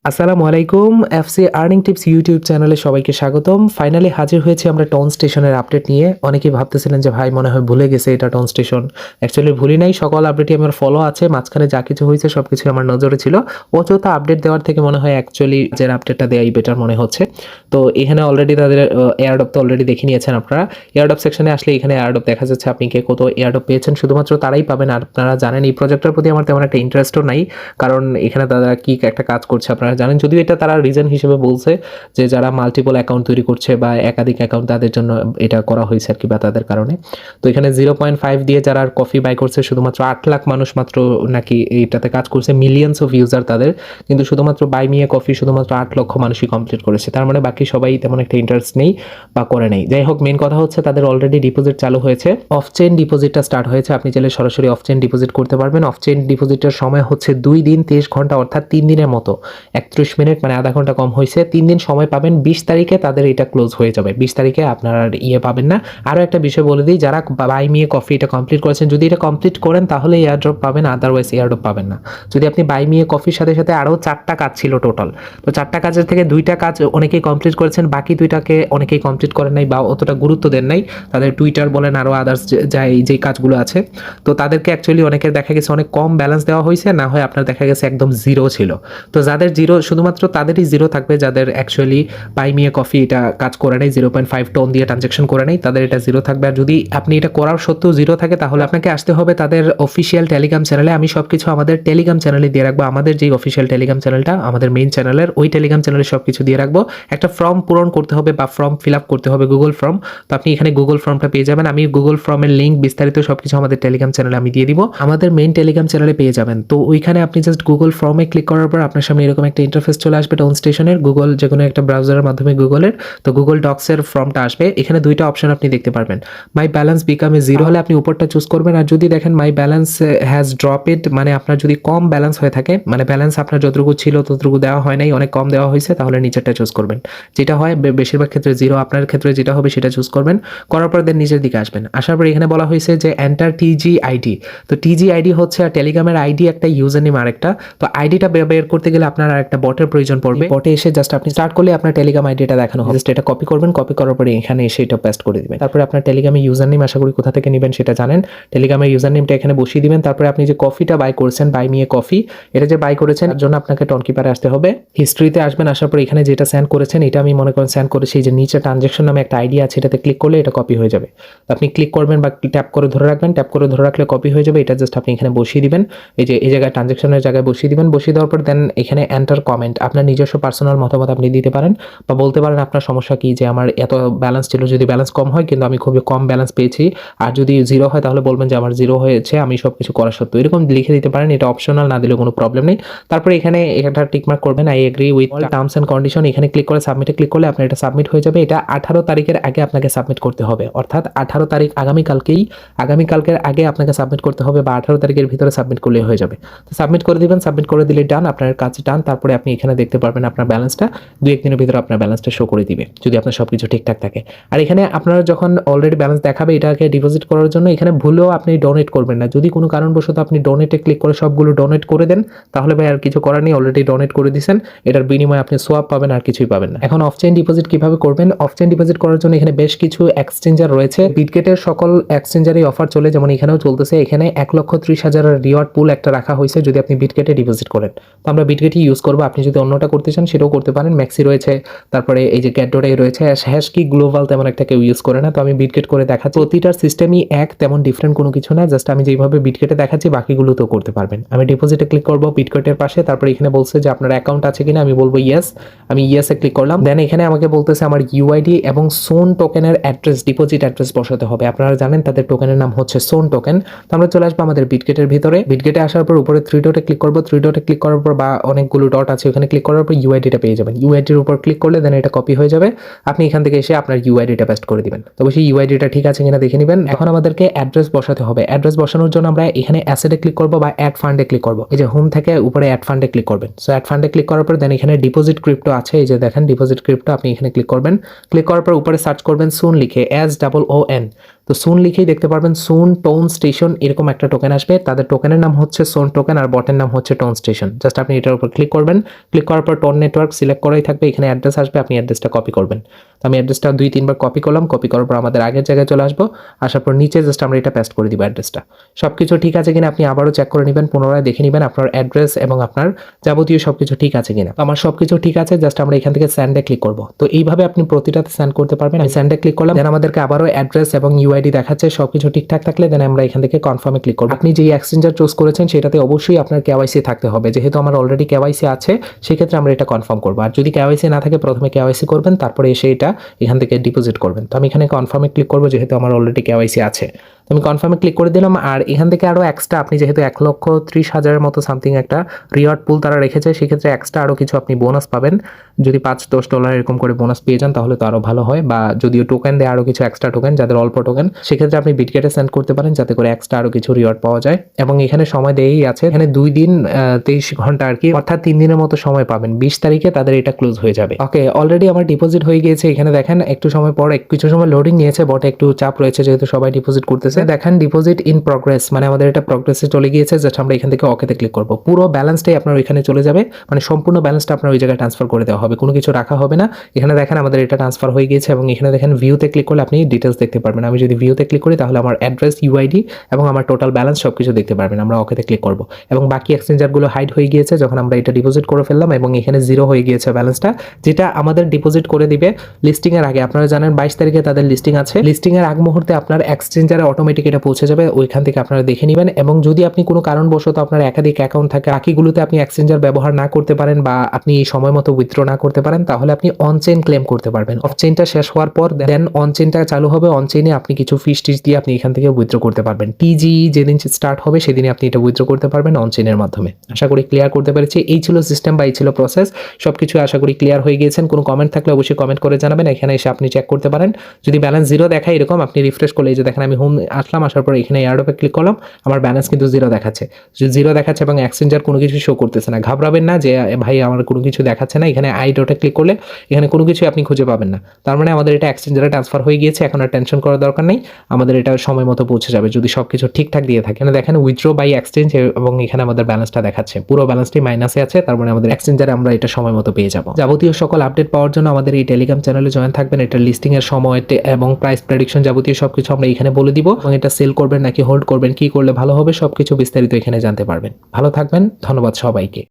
আসসালামু আলাইকুম। FC earning tips YouTube চ্যানেলে সবাইকে স্বাগতম। ফাইনালি হাজির হয়েছি আমরা টন স্টেশনের আপডেট নিয়ে। অনেকেই ভাবতেছিলেন যে ভাই মনে হয় ভুলে গেছে এটা টন স্টেশন। অ্যাকচুয়ালি ভুলি নাই, সকল আপডেটই আমার ফলো আছে। মাঝখানে যা কিছু হয়েছে সবকিছু আমার নজরে ছিল। অযথা আপডেট দেওয়ার থেকে মনে হয় অ্যাকচুয়ালি যে আপডেটটা দেওয়াই বেটার মনে হচ্ছে। তো এখানে অলরেডি তাদের এয়ারড্রপ তো অলরেডি দেখে নিয়েছেন আপনারা। এয়ারড্রপ সেকশনে আসলে এখানে এয়ারড্রপ দেখা যাচ্ছে, আপনি কে কত এয়ারড্রপ পেয়েছেন শুধুমাত্র তারাই পাবেন। আর আপনারা জানেন এই প্রজেক্টের প্রতি আমার তেমন একটা ইন্টারেস্টও নাই, কারণ এখানে তারা কি একটা কাজ করছে আপনারা জানেন। যদিও এটা তারা রিজন হিসেবে বলছে যে যারা মাল্টিপল অ্যাকাউন্ট তৈরি করছে বা একাধিক অ্যাকাউন্ট তাদের জন্য এটা করা হয়েছে আর কি, বা তাদের কারণে। তো এখানে 0.5 দিয়ে যারা কফি বাই করছে শুধুমাত্র 8 লাখ মানুষ মাত্র নাকি এইটাতে কাজ করছে, মিলিয়ন্স অফ ইউজার তাদের, কিন্তু শুধুমাত্র বাই মিয়ে কফি শুধুমাত্র 8 লক্ষ মানুষই কমপ্লিট করেছে। তার মানে বাকি সবাই তেমন একটা ইন্টারেস্ট নেই বা করে নেই। যাই হোক, মেন কথা হচ্ছে তাদের অলরেডি ডিপোজিট চালু হয়েছে, অফ চেইন ডিপোজিটটা স্টার্ট হয়েছে। আপনি চাইলে সরাসরি অফ চেইন ডিপোজিট করতে পারবেন। অফ চেইন ডিপোজিটের সময় হচ্ছে 2 দিন 23 ঘন্টা, অর্থাৎ 3 দিনের মতো, 31 মিনিট মানে আধা ঘন্টা কম হয়েছে। 3 দিন সময় পাবেন। 20 তারিখে তাদের এটা ক্লোজ হয়ে যাবে। 20 তারিখে আপনারা আর পাবেন না। আরও একটা বিষয় বলে দিই, যারা বাই মিয়ে কফি এটা কমপ্লিট করেছেন, যদি এটা কমপ্লিট করেন তাহলে এয়ারড্রপ পাবেন, আদারওয়াইজ এয়ারড্রপ পাবেন না। যদি আপনি বাই মিয়ে কফির সাথে সাথে আরও 4টা কাজ ছিল টোটাল, তো 4টা কাজের থেকে 2টা কাজ অনেকেই কমপ্লিট করেছেন, বাকি 2টাকে অনেকেই কমপ্লিট করেন নাই বা অতটা গুরুত্ব দেন নাই। তাদের টুইটার বলেন আরও আদার্স যেই কাজগুলো আছে, তো তাদেরকে অ্যাকচুয়ালি অনেকের দেখা গেছে অনেক কম ব্যালেন্স দেওয়া হয়েছে, না হয় আপনার দেখা গেছে একদম জিরো ছিল। তো যাদের জিরো, শুধুমাত্র তাদেরই জিরো থাকবে যাদের অ্যাকচুয়ালি বাই মিয়ে কফি এটা কাজ করে নেই, 0.5 টন দিয়ে ট্রানজ্যাকশন করে নেই, তাদের এটা জিরো থাকবে। আর যদি আপনি এটা করার সত্ত্বেও জিরো থাকে, তাহলে আপনাকে আসতে হবে তাদের অফিসিয়াল টেলিগ্রাম চ্যানেলে। আমি সবকিছু আমাদের টেলিগ্রাম চ্যানেলে দিয়ে রাখবো। আমাদের যে অফিসিয়াল টেলিগ্রাম চ্যানেলটা আমাদের মেইন চ্যানেলের, ওই টেলিগ্রাম চ্যানেলে সবকিছু দিয়ে রাখবো। একটা ফর্ম পূরণ করতে হবে বা ফর্ম ফিল আপ করতে হবে, গুগল ফর্ম। তো আপনি এখানে গুগল ফর্মটা পেয়ে যাবেন। আমি গুগল ফর্মের লিঙ্ক বিস্তারিত সবকিছু আমাদের টেলিগ্রাম চ্যানেলে আমি দিয়ে দিব, আমাদের মেইন টেলিগ্রাম চ্যানেলে পেয়ে যাবেন। তো ওইখানে আপনি জাস্ট গুগল ফর্মে ক্লিক করার পর আপনার সামনে এরকম একটা ইন্টারফেস চলে আসবে টন স্টেশনের, গুগল যে কোনো একটা ব্রাউজারের মাধ্যমে গুগলের। তো গুগল ডক্সের ফর্মটা আসবে। এখানে 2টা অপশন আপনি দেখতে পারবেন। মাই ব্যালেন্স বিকাম এ জিরো হলে আপনি উপরটা চুজ করবেন, আর যদি দেখেন মাই ব্যালেন্স হ্যাজ ড্রপড, মানে আপনার যদি কম ব্যালেন্স হয়ে থাকে, মানে ব্যালেন্স আপনার যতটুকু ছিল ততটুকু দেওয়া হয় নাই, অনেক কম দেওয়া হয়েছে, তাহলে নিচেরটা চুজ করবেন। যেটা হয় বেশিরভাগ ক্ষেত্রে জিরো, আপনার ক্ষেত্রে যেটা হবে সেটা চুজ করবেন। করার পর দেন নিচের দিকে আসবেন। আসার পর এখানে বলা হয়েছে যে এন্টার টিজি আইডি। তো টিজি আইডি হচ্ছে আর টেলিগ্রামের আইডি একটা, ইউজার নেম আরেকটা। তো আইডিটা বের করতে গেলে আপনার আর একটা বটের প্রয়োজন পড়বে। বটে এসে জাস্ট আপনি স্টার্ট করলে আপনার টেলিগ্রাম আইডিটা দেখানো হবে। জাস্ট এটা কপি করবেন, কপি করার পরে এখানে এসে এটা পেস্ট করে দিবেন। তারপরে আপনার টেলিগ্রামে ইউজার নেম আশা করি কোথা থেকে নেবেন সেটা জানেন। টেলিগ্রামের ইউজার নেমটা এখানে বসিয়ে দিবেন। তারপরে আপনি যে কফিটা বাই করেছেন, বাই মিয়ে কফি, এটা যে বাই করেছেন তার জন্য আপনাকে টনকিপারে আসতে হবে। হিস্ট্রিতে আসবেন, আসার পর এখানে যেটা সেন্ড করেছেন, এটা আমি মনে করেন সেন্ড করেছি, যে নিচে ট্রানজ্যাকশন নামে একটা আইডি আছে, এটাতে ক্লিক করলে এটা কপি হয়ে যাবে। তো আপনি ক্লিক করবেন বা ট্যাপ করে ধরে রাখবেন, ট্যাপ করে ধরে রাখলে কপি হয়ে যাবে। এটা জাস্ট আপনি এখানে বসিয়ে দিবেন, এই জায়গায় ট্রানজ্যাকশনের জায়গায় বসিয়ে দিবেন। বসিয়ে দেওয়ার পর দেন এখানে এন্টার কমেন্ট, আপনার নিজস্ব পার্সোনাল মতামত আপনি দিতে পারেন বা বলতে পারেন আপনার সমস্যা কি, যে আমার এত ব্যালেন্স ছিল, যদি ব্যালেন্স কম হয় কিন্তু আমি খুবই কম ব্যালেন্স পেয়েছি, আর যদি জিরো হয় তাহলে বলবেন যে আমার জিরো হয়েছে আমি সব কিছু করা সত্ত্বেও, এরকম লিখে দিতে পারেন। এটা অপশনাল, না দিলেও কোনো প্রবলেম নেই। তারপরে এখানে একটা টিকমার্ক করবেন, I agree with terms and condition. এখানে ক্লিক করে সাবমিটে ক্লিক করলে আপনার এটা সাবমিট হয়ে যাবে। এটা 18 তারিখের আগে আপনাকে সাবমিট করতে হবে, অর্থাৎ 18 তারিখ আগামীকালকের আগে আপনাকে সাবমিট করতে হবে, বা 18 তারিখের ভিতরে সাবমিট করলে হয়ে যাবে। তো সাবমিট করে দিবেন, সাবমিট করে দিলে ডান, আপনার কাজ ডান। তারপরে আপনি এখানে দেখতে পারবেন আপনার ব্যালেন্সটা 2-1 দিনের ভিতরে আপনার ব্যালেন্সটা শো করে দিবে, যদি আপনার সবকিছু ঠিকঠাক থাকে। আর এখানে আপনারা যখন অলরেডি ব্যালেন্স দেখাবে এটাকে ডিপোজিট করার জন্য, এখানে ভুলেও আপনি ডোনেট করবেন না। যদি কোনো কারণবশত আপনি ডোনেটে ক্লিক করে সবগুলো ডোনেট করে দেন, তাহলে ভাই আর কিছু করার নেই, অলরেডি ডোনেট করে দিয়েছেন, এটার বিনিময়ে আপনি সোয়াপ পাবেন, আর কিছুই পাবেন না। এখন অফ চেইন ডিপোজিট কিভাবে করবেন? অফ চেইন ডিপোজিট করার জন্য এখানে বেশ কিছু এক্সচেঞ্জার রয়েছে। বিটগেটের সকল এক্সচেঞ্জারই অফার চলে, যেমন এখানেও চলতেছে। এখানে 1,30,000 রিওয়ার্ড পুল একটা রাখা হয়েছে যদি আপনি বিটগেটে ডিপোজিট করেন। তো আমরা বিটগেটই ইউজ করবো, আপনি যদি অন্যটা করতে চান সেটাও করতে পারেন। ম্যাক্সি রয়েছে, তারপরে এই যে গ্যাডোটাই রয়েছে। হ্যাশ কি গ্লোবাল তেমন একটা কেউ ইউজ করে না, তো আমি বিটগেট করে দেখাচ্ছি। প্রতিটার সিস্টেমই এক, তেমন ডিফারেন্ট কোনো কিছু না, জাস্ট আমি যেভাবে বিটগেটে দেখাচ্ছি বাকিগুলো তো করতে পারবেন। আমি ডিপোজিটে ক্লিক করবো বিটগেটের পাশে, তারপরে এখানে বলছে যে আপনার অ্যাকাউন্ট আছে কিনা, আমি বলবো ইয়েস। আমি ইয়েসে ক্লিক করলাম। দেন এখানে আমাকে বলতেছে আমার ইউআইডি এবং সোন টোকেনের অ্যাড্রেস, ডিপোজিট অ্যাড্রেস বসাতে হবে। আপনারা জানেন তাদের টোকেনের নাম হচ্ছে সোন টোকেন। তো আমরা চলে আসবো আমাদের বিটগেটের ভিতরে। বিটগেটে আসার পর উপরে 3 ডটে ক্লিক করবো। 3 ডটে ক্লিক করার পর, বা অনেকগুলো ডট আছে ওখানে ক্লিক করার পর ইউআইডিটা পেয়ে যাবেন। ইউআইডির উপর ক্লিক করলে দেন এটা কপি হয়ে যাবে। আপনি এখান থেকে এসে আপনার ইউআইডিটা পেস্ট করে দিবেন। তো অবশ্যই ইউআইডিটা ঠিক আছে কিনা দেখে নেবেন। এখন আমাদেরকে অ্যাড্রেস বসাতে হবে। অ্যাড্রেস বসানোর জন্য আমরা এখানে অ্যাসেটে ক্লিক করবো বা অ্যাড ফান্ডে ক্লিক করবো। এই যে হোম থেকে উপরে অ্যাড ফান্ডে ক্লিক করবেন। সো অ্যাড ফান্ডে ক্লিক করার পর দেন এখানে ডিপোজিট ক্রিপ্টো আছে, এই যে দেখেন ডিপোজিট ক্রিপ্টো, আপনি এখানে ক্লিক করবেন। ক্লিক করার পর উপরে সার্চ করবেন সুন লিখে, SOON। তো সুন লিখেই দেখতে পারবেন সুন টোন স্টেশন এরকম একটা টোকেন আসবে। তাদের টোকেনের নাম হচ্ছে সোন টোকেন আর বটের নাম হচ্ছে টোন স্টেশন। জাস্ট আপনি এটার উপর ক্লিক করবেন, ক্লিক করার পর টোন নেটওয়ার্ক সিলেক্ট করাই থাকবে, এখানে অ্যাড্রেস আসবে, আপনি অ্যাড্রেসটা কপি করবেন। তো আমি অ্যাড্রেসটা 2-3 বার কপি করলাম, কপি করার পর আমাদের আগের জায়গায় চলে আসবো, আসার পর নিচে জাস্ট আমরা এটা পেস্ট করে দিব অ্যাড্রেসটা। সব কিছু ঠিক আছে কিনা আপনি আবারও চেক করে নেবেন, পুনরায় দেখে নেবেন আপনার অ্যাড্রেস এবং আপনার যাবতীয় সব কিছু ঠিক আছে কিনা। আমার সব কিছু ঠিক আছে, জাস্ট আমরা এখান থেকে স্যান্ডে ক্লিক করব। তো এইভাবে আপনি প্রতিটাতে স্যান্ড করতে পারবেন। আমি স্যান্ডে ক্লিক করলাম, দেন আমাদেরকে আবারও অ্যাড্রেস এবং ইউআইডি দেখাচ্ছে, সবকিছু ঠিকঠাক থাকলে দেন আমরা এখান থেকে কনফার্মে ক্লিক করব। আপনি যে এক্সচেঞ্জার চুজ করেছেন সেটাতে অবশ্যই আপনার কেওয়াইসি থাকতে হবে, যেহেতু আমার অলরেডি কেওয়াইসি আছে সেক্ষেত্রে আমরা এটা কনফার্ম করবো। আর যদি কেওয়াইসি না থাকে প্রথমে কেওয়াইসি করবেন, তারপরে এসে এটা এখান থেকে ডিপোজিট করবেন। তো আমি এখানে কনফার্মে ক্লিক করবো, যেহেতু আমার অলরেডি কেওয়াইসি আছে। তো আমি কনফার্মে ক্লিক করে দিলাম। আর এখান থেকে আরও এক্সট্রা আপনি যেহেতু 1,30,000 মতো সামথিং একটা রিওয়ার্ড পুল তারা রেখেছে, সেক্ষেত্রে এক্সট্রা আরও কিছু আপনি বোনাস পাবেন। যদি $5-10 এরকম করে বোনাস পেয়ে যান তাহলে তো আরও ভালো হয়, বা যদিও টোকেন দেয় আরও কিছু এক্সট্রা টোকেন, যাদের অল্প টোকেন সেক্ষেত্রে আপনি বিটগেটে সেন্ড করতে পারেন, যাতে করে এক্সট্রা আরও কিছু রিওয়ার্ড পাওয়া যায়। এবং এখানে সময় দেয়ই আছে, এখানে 2 দিন 23 ঘন্টা আর কি, অর্থাৎ 3 দিনের মতো সময় পাবেন। 20 তারিখে তাদের এটা ক্লোজ হয়ে যাবে। ওকে, অলরেডি আমার ডিপোজিট হয়ে গিয়েছে। এখানে দেখেন একটু সময় পর কিছু সময় লোডিং নিয়েছে, বটে একটু চাপ রয়েছে যেহেতু সবাই ডিপোজিট করতেছে। দেখেন ডিপোজিট ইন প্রগ্রেস, মানে আমাদের এটা প্রগ্রেসে চলে গিয়েছে। জাস্ট আমরা এখান থেকে ওকেতে ক্লিক করব। পুরো ব্যালেন্সটাই আপনার ওইখানে চলে যাবে, মানে সম্পূর্ণ ব্যালেন্সটা আপনার ওই জায়গায় ট্রান্সফার করে দেওয়া হবে, কোনো কিছু রাখা হবে না। এখানে দেখেন আমাদের এটা ট্রান্সফার হয়ে গিয়েছে এবং এখানে দেখেন ভিউতে ক্লিক করলে আপনি ডিটেলস দেখতে পারবেন। আমি যদি ভিউতে ক্লিক করি তাহলে আমার অ্যাড্রেস, ইউআইডি এবং আমার টোটাল ব্যালেন্স সবকিছু দেখতে পারবেন। আমরা ওকেতে ক্লিক করব এবং বাকি এক্সচেঞ্জারগুলো হাইড হয়ে গিয়েছে যখন আমরা এটা ডিপোজিট করে ফেললাম, এবং এখানে 0 হয়ে গিয়েছে ব্যালেন্সটা, যেটা আমাদের ডিপোজিট করে দিবে লিস্টিং এর আগে। আপনারা জানেন 22 তারিখে তাদের লিস্টিং আছে, লিস্টিং এর আগ মুহূর্তে আপনার এক্সচেঞ্জারে অটোমেটিক এটা পৌঁছে যাবে, ওইখান থেকে আপনারা দেখে নেবেন। এবং যদি আপনি কোনো কারণবশত আপনার একাধিক অ্যাকাউন্ট থাকে, বাকিগুলোতে আপনি এক্সচেঞ্জার ব্যবহার না করতে পারেন বা আপনি সময় মতো উইথড্র না করতে পারেন, তাহলে আপনি অন চেইন ক্লেম করতে পারবেন। অফ চেইনটা শেষ হওয়ার পর দেন অন চেইনটা চালু হবে। অন চেইনে আপনি কিছু ফিস টিস দিয়ে আপনি এখান থেকে উইথড্র করতে পারবেন। টিজি যেদিন স্টার্ট হবে সেদিনই আপনি এটা উইথড্র করতে পারবেন অন চেইনের মাধ্যমে। আশা করি ক্লিয়ার করতে পেরেছি। এই ছিল সিস্টেম বা এই ছিল প্রসেস, সবকিছু আশা করি ক্লিয়ার হয়ে গিয়েছেন। কোনো কমেন্ট থাকলে অবশ্যই কমেন্ট করে জানাবেন। এখানে এসে আপনি চেক করতে পারেন। যদি ব্যালেন্স 0 দেখায় এরকম, আপনি রিফ্রেশ করলে এই যে দেখেন আমি হোম আসলাম, আসার পর এখানে এয়ারড্রপে ক্লিক করলাম, আমার ব্যালেন্স কিন্তু 0 দেখাচ্ছে। 0 দেখাচ্ছে এবং এক্সচেঞ্জার কোনো কিছু শো করতেছে না। ঘাবড়াবেন না যে ভাই আমার কোনো কিছু দেখাচ্ছে না। এখানে আই ডটে ক্লিক করলে এখানে কোনো কিছু আপনি খুঁজে পাবেন না। তার মানে আমাদের এটা এক্সচেঞ্জারে ট্রান্সফার হয়ে গিয়েছে, এখন আর টেনশন করার দরকার নেই। আমাদের এটা সময় মতো পৌঁছে যাবে যদি সবকিছু ঠিকঠাক দিয়ে থাকে। এখানে দেখেন উইথড্র বাই এক্সচেঞ্জ এবং এখানে আমাদের ব্যালেন্সটা দেখাচ্ছে, পুরো ব্যালেন্সটি মাইনাসে আছে। তার মানে আমাদের এক্সচেঞ্জারে আমরা এটা সময় মতো পেয়ে যাব। যাবতীয় সকল আপডেট পাওয়ার জন্য আমাদের এই টেলিগ্রাম চ্যানেলে জয়েন থাকবেন। এটা লিস্টিং এর সময় এবং প্রাইস প্রেডিকশন যাবতীয় সবকিছু আমরা এখানে বলে দিব, এবং এটা সেল করবেন নাকি হোল্ড করবেন, কি করলে ভালো হবে সবকিছু বিস্তারিত এখানে জানতে পারবেন। ভালো থাকবেন, ধন্যবাদ সবাইকে।